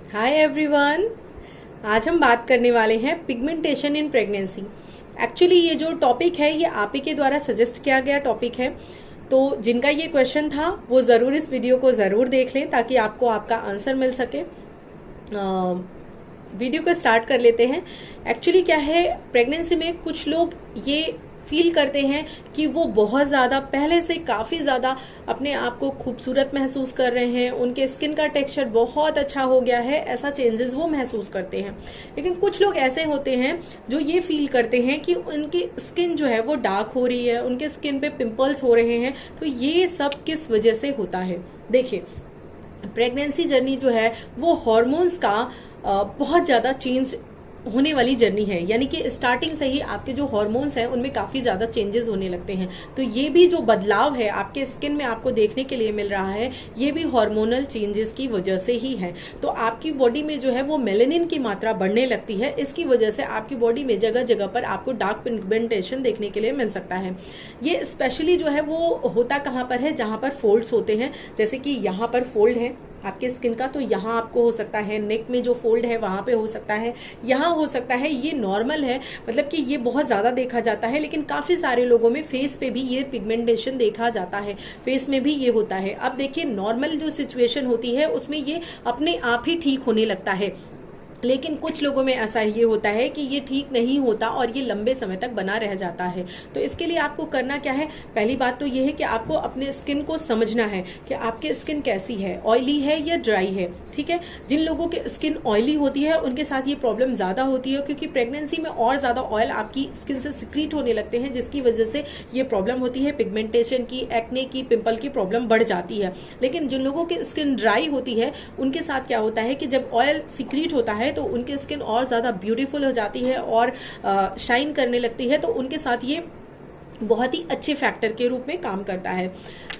Hi everyone. आज हम बात करने वाले हैं पिगमेंटेशन इन प्रेगनेंसी। एक्चुअली ये जो टॉपिक है ये आप ही के द्वारा सजेस्ट किया गया टॉपिक है। तो जिनका ये क्वेश्चन था वो ज़रूर इस वीडियो को ज़रूर देख लें ताकि आपको आपका आंसर मिल सके। वीडियो को स्टार्ट कर लेते हैं। एक्चुअली क्या है, प्रेगनेंसी में कुछ लोग ये फील करते हैं कि वो बहुत ज़्यादा पहले से काफ़ी ज़्यादा अपने आप को खूबसूरत महसूस कर रहे हैं, उनके स्किन का टेक्सचर बहुत अच्छा हो गया है, ऐसा चेंजेस वो महसूस करते हैं। लेकिन कुछ लोग ऐसे होते हैं जो ये फील करते हैं कि उनकी स्किन जो है वो डार्क हो रही है, उनके स्किन पे पिंपल्स हो रहे हैं। तो ये सब किस वजह से होता है? देखिए, प्रेगनेंसी जर्नी जो है वो हॉर्मोन्स का बहुत ज़्यादा चेंज होने वाली जर्नी है। यानी कि स्टार्टिंग से ही आपके जो हॉर्मोन्स हैं उनमें काफ़ी ज़्यादा चेंजेस होने लगते हैं। तो ये भी जो बदलाव है आपके स्किन में आपको देखने के लिए मिल रहा है, ये भी हार्मोनल चेंजेस की वजह से ही है। तो आपकी बॉडी में जो है वो मेलेनिन की मात्रा बढ़ने लगती है। इसकी वजह से आपकी बॉडी में जगह जगह पर आपको डार्क पिगमेंटेशन देखने के लिए मिल सकता है। ये स्पेशली जो है वो होता कहाँ पर है? जहाँ पर फोल्ड्स होते हैं। जैसे कि यहाँ पर फोल्ड है आपके स्किन का, तो यहाँ आपको हो सकता है, नेक में जो फोल्ड है वहां पे हो सकता है, यहाँ हो सकता है। ये नॉर्मल है, मतलब कि ये बहुत ज्यादा देखा जाता है। लेकिन काफी सारे लोगों में फेस पे भी ये पिगमेंटेशन देखा जाता है, फेस में भी ये होता है। अब देखिए, नॉर्मल जो सिचुएशन होती है उसमें ये अपने आप ही ठीक होने लगता है। लेकिन कुछ लोगों में ऐसा ये होता है कि ये ठीक नहीं होता और ये लंबे समय तक बना रह जाता है। तो इसके लिए आपको करना क्या है? पहली बात तो ये है कि आपको अपने स्किन को समझना है कि आपकी स्किन कैसी है, ऑयली है या ड्राई है। ठीक है, जिन लोगों की स्किन ऑयली होती है उनके साथ ये प्रॉब्लम ज्यादा होती है, क्योंकि प्रेगनेंसी में और ज्यादा ऑयल आपकी स्किन से सिक्रीट होने लगते हैं, जिसकी वजह से ये प्रॉब्लम होती है, पिगमेंटेशन की, एक्ने की, पिंपल की प्रॉब्लम बढ़ जाती है। लेकिन जिन लोगों की स्किन ड्राई होती है उनके साथ क्या होता है कि जब ऑयल सिक्रीट होता है तो उनकी स्किन और ज्यादा ब्यूटीफुल हो जाती है और शाइन करने लगती है। तो उनके साथ ये बहुत ही अच्छे फैक्टर के रूप में काम करता है।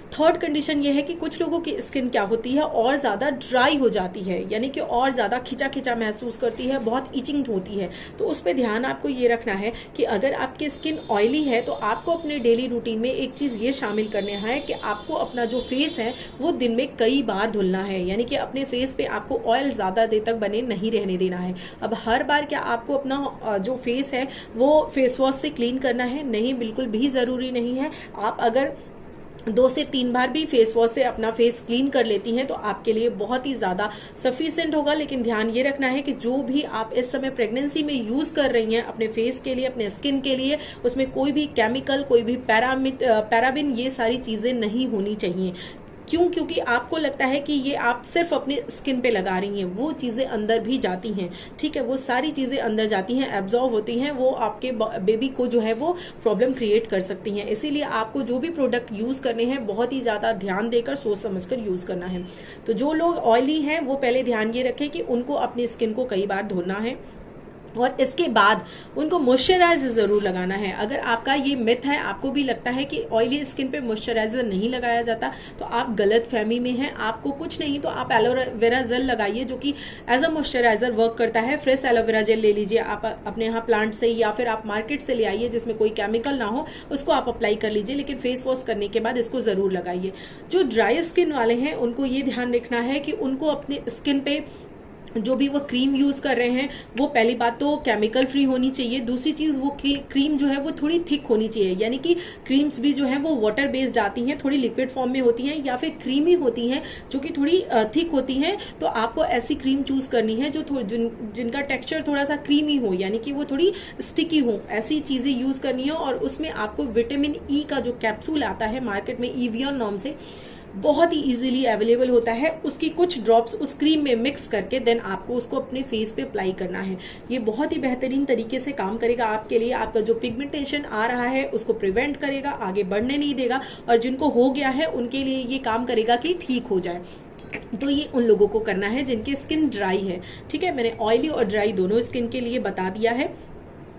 थर्ड कंडीशन ये है कि कुछ लोगों की स्किन क्या होती है, और ज्यादा ड्राई हो जाती है, यानी कि और ज्यादा खिंचा खिंचा महसूस करती है, बहुत इचिंग होती है। तो उस पर ध्यान आपको ये रखना है कि अगर आपकी स्किन ऑयली है तो आपको अपने डेली रूटीन में एक चीज ये शामिल करना है कि आपको अपना जो फेस है वो दिन में कई बार धुलना है। यानी कि अपने फेस पे आपको ऑयल ज्यादा देर तक बने नहीं रहने देना है। अब हर बार क्या आपको अपना जो फेस है वो फेस वॉश से क्लीन करना है? नहीं, बिल्कुल भी जरूरी नहीं है। आप अगर 2 से 3 बार भी फेस वॉश से अपना फेस क्लीन कर लेती हैं तो आपके लिए बहुत ही ज्यादा सफिशिएंट होगा। लेकिन ध्यान ये रखना है कि जो भी आप इस समय प्रेगनेंसी में यूज कर रही हैं अपने फेस के लिए, अपने स्किन के लिए, उसमें कोई भी केमिकल, कोई भी पैराबिन, ये सारी चीजें नहीं होनी चाहिए। क्यों? क्योंकि आपको लगता है कि ये आप सिर्फ अपने स्किन पे लगा रही हैं, वो चीजें अंदर भी जाती हैं। ठीक है, वो सारी चीजें अंदर जाती हैं, एब्जॉर्ब होती हैं, वो आपके बेबी को जो है वो प्रॉब्लम क्रिएट कर सकती हैं। इसीलिए आपको जो भी प्रोडक्ट यूज करने हैं बहुत ही ज्यादा ध्यान देकर, सोच समझकर यूज करना है। तो जो लोग ऑयली हैं वो पहले ध्यान ये रखें कि उनको अपनी स्किन को कई बार धोना है और इसके बाद उनको मॉइस्चराइजर जरूर लगाना है। अगर आपका ये मिथ है, आपको भी लगता है कि ऑयली स्किन पे मॉइस्चराइजर नहीं लगाया जाता, तो आप गलत फहमी में हैं। आपको कुछ नहीं तो आप एलोवेरा जेल लगाइए जो कि एज अ मॉइस्चराइजर वर्क करता है। फ्रेश एलोवेरा जेल ले लीजिए आप अपने यहाँ प्लांट से, या फिर आप मार्केट से ले आइए जिसमें कोई केमिकल ना हो, उसको आप अप्लाई कर लीजिए। लेकिन फेस वॉश करने के बाद इसको जरूर लगाइए। जो ड्राई स्किन वाले हैं उनको ये ध्यान रखना है कि उनको अपने स्किन पे जो भी वो क्रीम यूज कर रहे हैं वो पहली बात तो केमिकल फ्री होनी चाहिए। दूसरी चीज, वो क्रीम जो है वो थोड़ी थिक होनी चाहिए। यानी कि क्रीम्स भी जो है वो वाटर बेस्ड आती हैं, थोड़ी लिक्विड फॉर्म में होती हैं या फिर क्रीमी होती हैं जो कि थोड़ी थिक होती हैं। तो आपको ऐसी क्रीम चूज करनी है जो जिनका टेक्सचर थोड़ा सा क्रीमी हो, यानी कि वो थोड़ी स्टिकी हो, ऐसी चीजें यूज करनी है। और उसमें आपको विटामिन ई का जो कैप्सूल आता है मार्केट में, इवियन नाम से, बहुत ही इजीली अवेलेबल होता है। उसकी कुछ ड्रॉप्स उस क्रीम में मिक्स करके देन आपको उसको अपने फेस पे अप्लाई करना है। ये बहुत ही बेहतरीन तरीके से काम करेगा आपके लिए। आपका जो पिगमेंटेशन आ रहा है उसको प्रिवेंट करेगा, आगे बढ़ने नहीं देगा। और जिनको हो गया है उनके लिए ये काम करेगा कि ठीक हो जाए। तो ये उन लोगों को करना है जिनकी स्किन ड्राई है। ठीक है, मैंने ऑयली और ड्राई दोनों स्किन के लिए बता दिया है।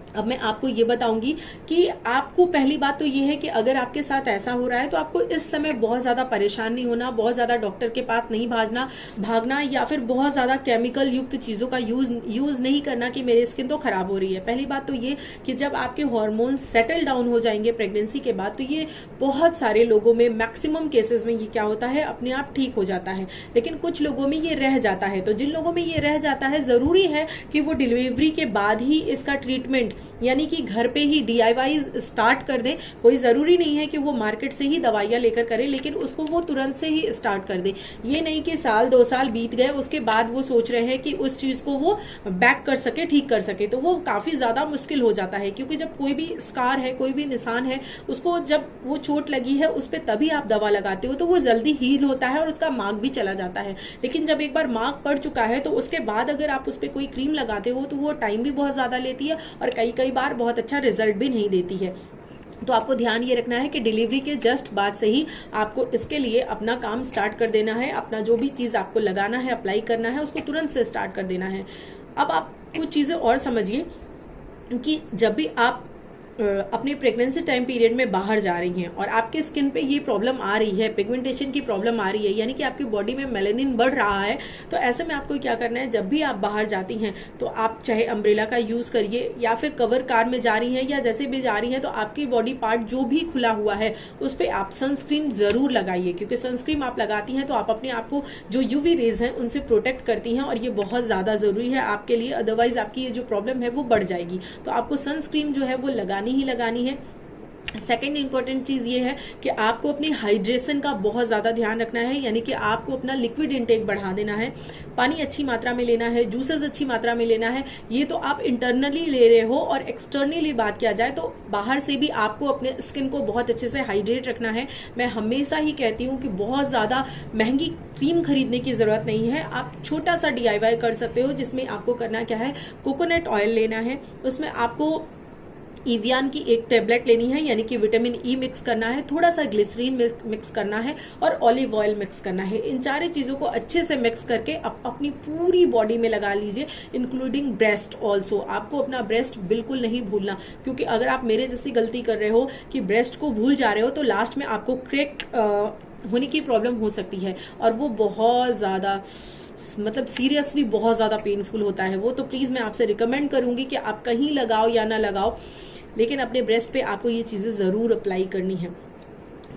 अब मैं आपको ये बताऊंगी कि आपको पहली बात तो ये है कि अगर आपके साथ ऐसा हो रहा है तो आपको इस समय बहुत ज्यादा परेशान नहीं होना, बहुत ज्यादा डॉक्टर के पास नहीं भागना या फिर बहुत ज्यादा केमिकल युक्त चीजों का यूज नहीं करना कि मेरी स्किन तो खराब हो रही है। पहली बात तो ये कि जब आपके हार्मोन्स सेटल डाउन हो जाएंगे प्रेगनेंसी के बाद, तो ये बहुत सारे लोगों में, मैक्सिमम केसेस में ये क्या होता है, अपने आप ठीक हो जाता है। लेकिन कुछ लोगों में ये रह जाता है। तो जिन लोगों में ये रह जाता है, जरूरी है कि वो डिलीवरी के बाद ही इसका ट्रीटमेंट यानी कि घर पे ही DIY स्टार्ट कर दे। कोई जरूरी नहीं है कि वो मार्केट से ही दवाइयां लेकर करे, लेकिन उसको वो तुरंत से ही स्टार्ट कर दे। ये नहीं कि साल 2 साल बीत गए उसके बाद वो सोच रहे हैं कि उस चीज को वो बैक कर सके, ठीक कर सके, तो वो काफी ज्यादा मुश्किल हो जाता है। क्योंकि जब कोई भी स्कार है, कोई भी निशान है, उसको जब वो चोट लगी है उस पर तभी आप दवा लगाते हो तो वो जल्दी हील होता है और उसका मार्क भी चला जाता है। लेकिन जब एक बार मार्क पड़ चुका है तो उसके बाद अगर आप उस पर कोई क्रीम लगाते हो तो वो टाइम भी बहुत ज्यादा लेती है और कई बार बहुत अच्छा रिजल्ट भी नहीं देती है। तो आपको ध्यान ये रखना है कि डिलीवरी के जस्ट बाद से ही आपको इसके लिए अपना काम स्टार्ट कर देना है। अपना जो भी चीज आपको लगाना है, अप्लाई करना है, उसको तुरंत से स्टार्ट कर देना है। अब आप कुछ चीजें और समझिए कि जब भी आप अपने प्रेगनेंसी टाइम पीरियड में बाहर जा रही हैं और आपके स्किन पे ये प्रॉब्लम आ रही है, पिगमेंटेशन की प्रॉब्लम आ रही है, यानी कि आपकी बॉडी में मेलानिन बढ़ रहा है, तो ऐसे में आपको क्या करना है, जब भी आप बाहर जाती हैं तो आप चाहे अम्ब्रेला का यूज करिए या फिर कवर कार में जा रही हैं या जैसे भी जा रही हैं, तो आपकी बॉडी पार्ट जो भी खुला हुआ है उस पर आप सनस्क्रीन जरूर लगाइए। क्योंकि सनस्क्रीन आप लगाती हैं तो आप अपने आप को जो UV रेज हैं उनसे प्रोटेक्ट करती हैं और ये बहुत ज्यादा जरूरी है आपके लिए। अदरवाइज आपकी ये जो प्रॉब्लम है वो बढ़ जाएगी। तो आपको सनस्क्रीन जो है वो लगानी ही लगानी है। सेकेंड इंपॉर्टेंट चीज ये है कि आपको अपनी हाइड्रेशन का बहुत ज्यादा ध्यान रखना है, यानी कि आपको अपना लिक्विड इंटेक बढ़ा देना है, पानी अच्छी मात्रा में लेना है, जूसेस अच्छी मात्रा में लेना है। ये तो आप इंटरनली ले रहे हो, और एक्सटर्नली बात किया जाए तो बाहर से भी आपको अपने स्किन को बहुत अच्छे से हाइड्रेट रखना है। मैं हमेशा ही कहती हूँ कि बहुत ज्यादा महंगी क्रीम खरीदने की जरूरत नहीं है। आप छोटा सा DIY कर सकते हो, जिसमें आपको करना क्या है, कोकोनट ऑयल लेना है, उसमें आपको इवियान की एक टेबलेट लेनी है, यानी कि विटामिन E मिक्स करना है, थोड़ा सा ग्लिसरीन मिक्स करना है और ऑलिव ऑयल मिक्स करना है। इन सारी चीजों को अच्छे से मिक्स करके अपनी पूरी बॉडी में लगा लीजिए, इंक्लूडिंग ब्रेस्ट ऑल्सो। आपको अपना ब्रेस्ट बिल्कुल नहीं भूलना, क्योंकि अगर आप मेरे जैसी गलती कर रहे हो कि ब्रेस्ट को भूल जा रहे हो तो लास्ट में आपको क्रैक होने की प्रॉब्लम हो सकती है, और वो बहुत ज्यादा मतलब सीरियसली बहुत ज्यादा पेनफुल होता है वो। तो प्लीज मैं आपसे रिकमेंड करूंगी कि आप कहीं लगाओ या ना लगाओ, लेकिन अपने ब्रेस्ट पे आपको ये चीजें जरूर अप्लाई करनी है,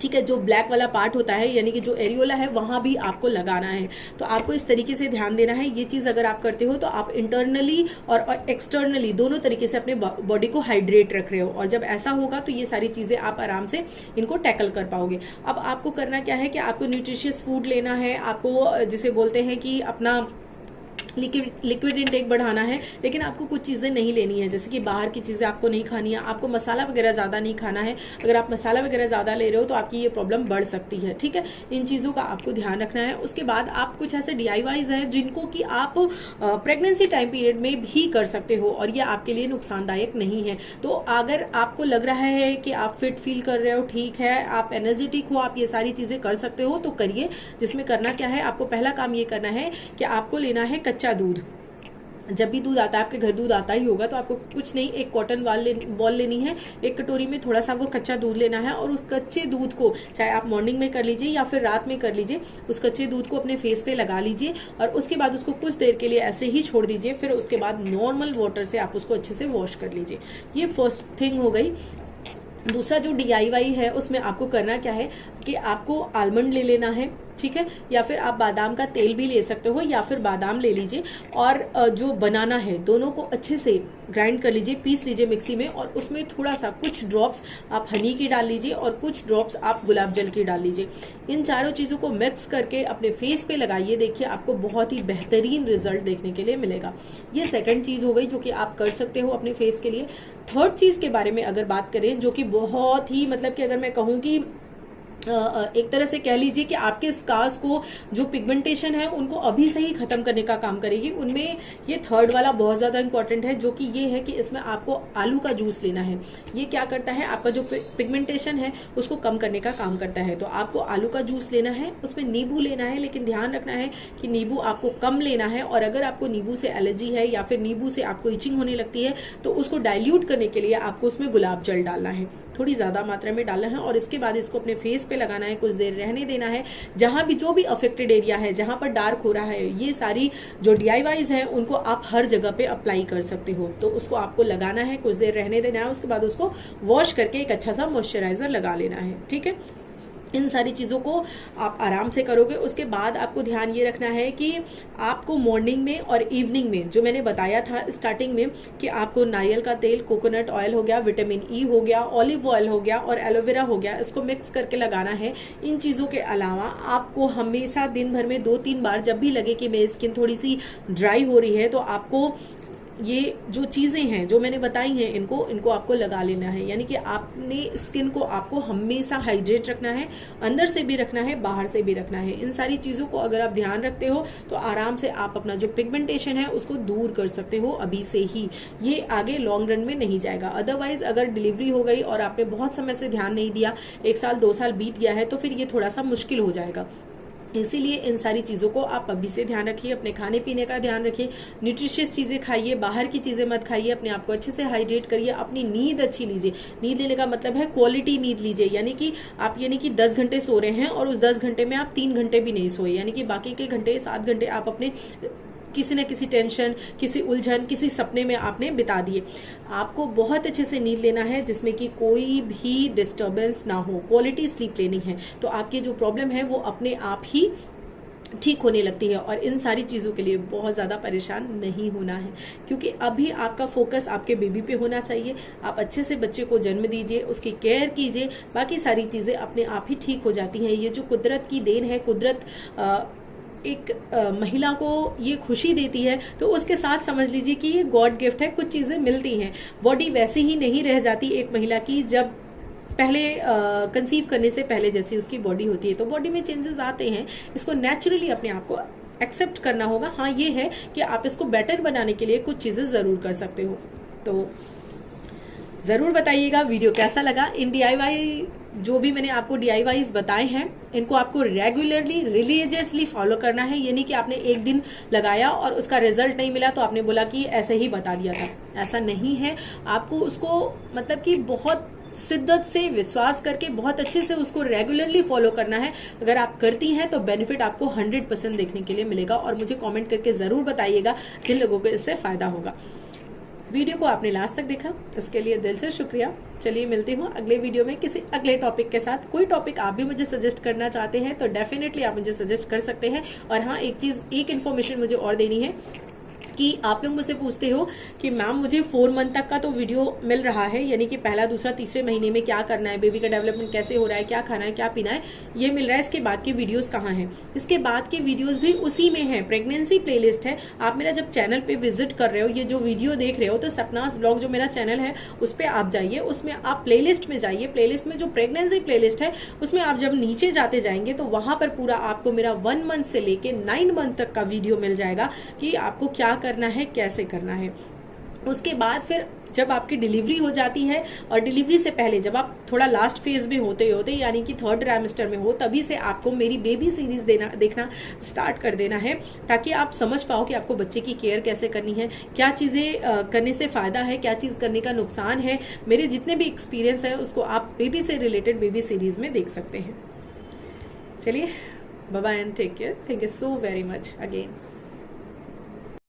ठीक है। जो ब्लैक वाला पार्ट होता है, यानी कि जो एरियोला है, वहां भी आपको लगाना है। तो आपको इस तरीके से ध्यान देना है। ये चीज अगर आप करते हो तो आप इंटरनली और एक्सटर्नली दोनों तरीके से अपने बॉडी को हाइड्रेट रख रहे हो, और जब ऐसा होगा तो ये सारी चीजें आप आराम से इनको टैकल कर पाओगे। अब आपको करना क्या है कि आपको न्यूट्रिशियस फूड लेना है, आपको जिसे बोलते हैं कि अपना लिक्विड इंटेक बढ़ाना है, लेकिन आपको कुछ चीजें नहीं लेनी है, जैसे कि बाहर की चीजें आपको नहीं खानी है, आपको मसाला वगैरह ज्यादा नहीं खाना है। अगर आप मसाला वगैरह ज्यादा ले रहे हो तो आपकी ये प्रॉब्लम बढ़ सकती है, ठीक है। इन चीजों का आपको ध्यान रखना है। उसके बाद आप कुछ ऐसे DIYs हैं जिनको कि आप प्रेगनेंसी टाइम पीरियड में भी कर सकते हो, और ये आपके लिए नुकसानदायक नहीं है। तो अगर आपको लग रहा है कि आप फिट फील कर रहे हो, ठीक है, आप एनर्जेटिक हो, आप ये सारी चीजें कर सकते हो, तो करिए। जिसमें करना क्या है, आपको पहला काम ये करना है कि आपको लेना है कच्चा दूध। जब भी दूध आता है, आपके घर दूध आता ही होगा, तो आपको कुछ नहीं, एक कॉटन बॉल लेनी है, एक कटोरी में थोड़ा सा वो कच्चा दूध लेना है, और उस कच्चे दूध को चाहे आप मॉर्निंग में कर लीजिए या फिर रात में कर लीजिए, उस कच्चे दूध को अपने फेस पे लगा लीजिए, और उसके बाद उसको कुछ देर के लिए ऐसे ही छोड़ दीजिए। फिर उसके बाद नॉर्मल वाटर से आप उसको अच्छे से वॉश कर लीजिए। ये फर्स्ट थिंग हो गई। दूसरा जो DIY है उसमें आपको करना क्या है कि आपको आलमंड ले लेना है, ठीक है, या फिर आप बादाम का तेल भी ले सकते हो, या फिर बादाम ले लीजिए, और जो बनाना है दोनों को अच्छे से ग्राइंड कर लीजिए, पीस लीजिए मिक्सी में, और उसमें थोड़ा सा कुछ ड्रॉप्स आप हनी की डाल लीजिए और कुछ ड्रॉप्स आप गुलाब जल की डाल लीजिए। इन चारों चीजों को मिक्स करके अपने फेस पे लगाइए, देखिए आपको बहुत ही बेहतरीन रिजल्ट देखने के लिए मिलेगा। ये सेकंड चीज हो गई जो कि आप कर सकते हो अपने फेस के लिए। थर्ड चीज के बारे में अगर बात करें, जो कि बहुत ही मतलब कि अगर मैं कहूँ कि एक तरह से कह लीजिए कि आपके स्कार्स को जो पिगमेंटेशन है उनको अभी से ही खत्म करने का काम करेगी। उनमें ये थर्ड वाला बहुत ज्यादा इंपॉर्टेंट है, जो कि ये है कि इसमें आपको आलू का जूस लेना है। ये क्या करता है, आपका जो पिगमेंटेशन है उसको कम करने का काम करता है। तो आपको आलू का जूस लेना है, उसमें नींबू लेना है, लेकिन ध्यान रखना है कि नींबू आपको कम लेना है। और अगर आपको नींबू से एलर्जी है या फिर नींबू से आपको इचिंग होने लगती है तो उसको डाइल्यूट करने के लिए आपको उसमें गुलाब जल डालना है, थोड़ी ज्यादा मात्रा में डालना है। और इसके बाद इसको अपने फेस पे लगाना है, कुछ देर रहने देना है। जहां भी जो भी अफेक्टेड एरिया है, जहां पर डार्क हो रहा है, ये सारी जो DIYs है उनको आप हर जगह पे अप्लाई कर सकते हो। तो उसको आपको लगाना है, कुछ देर रहने देना है, उसके बाद उसको वॉश करके एक अच्छा सा मॉइस्चराइजर लगा लेना है। ठीक है, इन सारी चीजों को आप आराम से करोगे। उसके बाद आपको ध्यान ये रखना है कि आपको मॉर्निंग में और इवनिंग में, जो मैंने बताया था स्टार्टिंग में, कि आपको नारियल का तेल, कोकोनट ऑयल हो गया, विटामिन ई हो गया, ऑलिव ऑयल हो गया और एलोवेरा हो गया, इसको मिक्स करके लगाना है। इन चीजों के अलावा आपको हमेशा दिन भर में 2-3 बार, जब भी लगे कि मेरी स्किन थोड़ी सी ड्राई हो रही है, तो आपको ये जो चीजें हैं जो मैंने बताई हैं इनको आपको लगा लेना है। यानी कि आपने स्किन को आपको हमेशा हाइड्रेट रखना है, अंदर से भी रखना है, बाहर से भी रखना है। इन सारी चीजों को अगर आप ध्यान रखते हो तो आराम से आप अपना जो पिगमेंटेशन है उसको दूर कर सकते हो अभी से ही। ये आगे लॉन्ग रन में नहीं जाएगा। अदरवाइज अगर डिलीवरी हो गई और आपने बहुत समय से ध्यान नहीं दिया, 1 साल 2 साल बीत गया है, तो फिर ये थोड़ा सा मुश्किल हो जाएगा। इसीलिए इन सारी चीजों को आप अभी से ध्यान रखिए। अपने खाने पीने का ध्यान रखिए, न्यूट्रिशियस चीजें खाइए, बाहर की चीजें मत खाइए, अपने आप को अच्छे से हाइड्रेट करिए, अपनी नींद अच्छी लीजिए। नींद लेने का मतलब है क्वालिटी नींद लीजिए। यानी कि आप 10 घंटे सो रहे हैं और उस 10 घंटे में आप 3 घंटे भी नहीं सोए, यानी कि बाकी के घंटे 7 घंटे आप अपने किसी न किसी टेंशन, किसी उलझन, किसी सपने में आपने बिता दिए। आपको बहुत अच्छे से नींद लेना है जिसमें कि कोई भी डिस्टर्बेंस ना हो। क्वालिटी स्लीप लेनी है तो आपकी जो प्रॉब्लम है वो अपने आप ही ठीक होने लगती है। और इन सारी चीजों के लिए बहुत ज्यादा परेशान नहीं होना है, क्योंकि अभी आपका फोकस आपके बेबी पे होना चाहिए। आप अच्छे से बच्चे को जन्म दीजिए, उसकी केयर कीजिए, बाकी सारी चीजें अपने आप ही ठीक हो जाती हैं। ये जो कुदरत की देन है, कुदरत एक महिला को ये खुशी देती है, तो उसके साथ समझ लीजिए कि ये गॉड गिफ्ट है। कुछ चीजें मिलती हैं। बॉडी वैसी ही नहीं रह जाती एक महिला की जब पहले कंसीव करने से पहले जैसी उसकी बॉडी होती है। तो बॉडी में चेंजेस आते हैं, इसको नेचुरली अपने आप को एक्सेप्ट करना होगा। हाँ, ये है कि आप इसको बेटर बनाने के लिए कुछ चीजें जरूर कर सकते हो। तो जरूर बताइएगा वीडियो कैसा लगा। इन DIY जो भी मैंने आपको DIYs बताए हैं, इनको आपको रेगुलरली, रिलीजियसली फॉलो करना है। ये नहीं कि आपने एक दिन लगाया और उसका रिजल्ट नहीं मिला तो आपने बोला कि ऐसे ही बता दिया था। ऐसा नहीं है। आपको उसको मतलब कि बहुत शिद्दत से विश्वास करके बहुत अच्छे से उसको रेगुलरली फॉलो करना है। अगर आप करती हैं तो बेनिफिट आपको 100% देखने के लिए मिलेगा। और मुझे कमेंट करके जरूर बताइएगा जिन लोगों को इससे फायदा होगा। वीडियो को आपने लास्ट तक देखा, इसके लिए दिल से शुक्रिया। चलिए मिलती हूँ अगले वीडियो में किसी अगले टॉपिक के साथ। कोई टॉपिक आप भी मुझे सजेस्ट करना चाहते हैं तो डेफिनेटली आप मुझे सजेस्ट कर सकते हैं। और हाँ, एक इन्फॉर्मेशन मुझे और देनी है कि आप लोग मुझसे पूछते हो कि मैम मुझे 4 मंथ तक का तो वीडियो मिल रहा है, यानी कि पहला, दूसरा, तीसरे महीने में क्या करना है, बेबी का डेवलपमेंट कैसे हो रहा है, क्या खाना है, क्या पीना है, ये मिल रहा है। इसके बाद के वीडियोस कहाँ हैं? इसके बाद के वीडियोस भी उसी में है। प्रेगनेंसी प्लेलिस्ट है। आप मेरा जब चैनल पे विजिट कर रहे हो, ये जो वीडियो देख रहे हो, तो सपनास ब्लॉग जो मेरा चैनल है उस पर आप जाइए, उसमें आप प्लेलिस्ट में जाइए। प्लेलिस्ट में जो प्रेगनेंसी प्लेलिस्ट है उसमें आप जब नीचे जाते जाएंगे तो वहां पर पूरा आपको मेरा 1 मंथ से लेके 9 मंथ तक का वीडियो मिल जाएगा कि आपको क्या करना है, कैसे करना है। उसके बाद फिर जब आपकी डिलीवरी हो जाती है और डिलीवरी से पहले जब आप थोड़ा लास्ट फेज में होते यानी कि 3rd ट्राइमेस्टर में हो, तभी से आपको मेरी बेबी सीरीज देखना स्टार्ट कर देना है, ताकि आप समझ पाओ कि आपको बच्चे की केयर कैसे करनी है, क्या चीजें करने से फायदा है, क्या चीज करने का नुकसान है। मेरे जितने भी एक्सपीरियंस है उसको आप बेबी से रिलेटेड बेबी सीरीज में देख सकते हैं। चलिए, bye bye and take care. Thank you so very much again.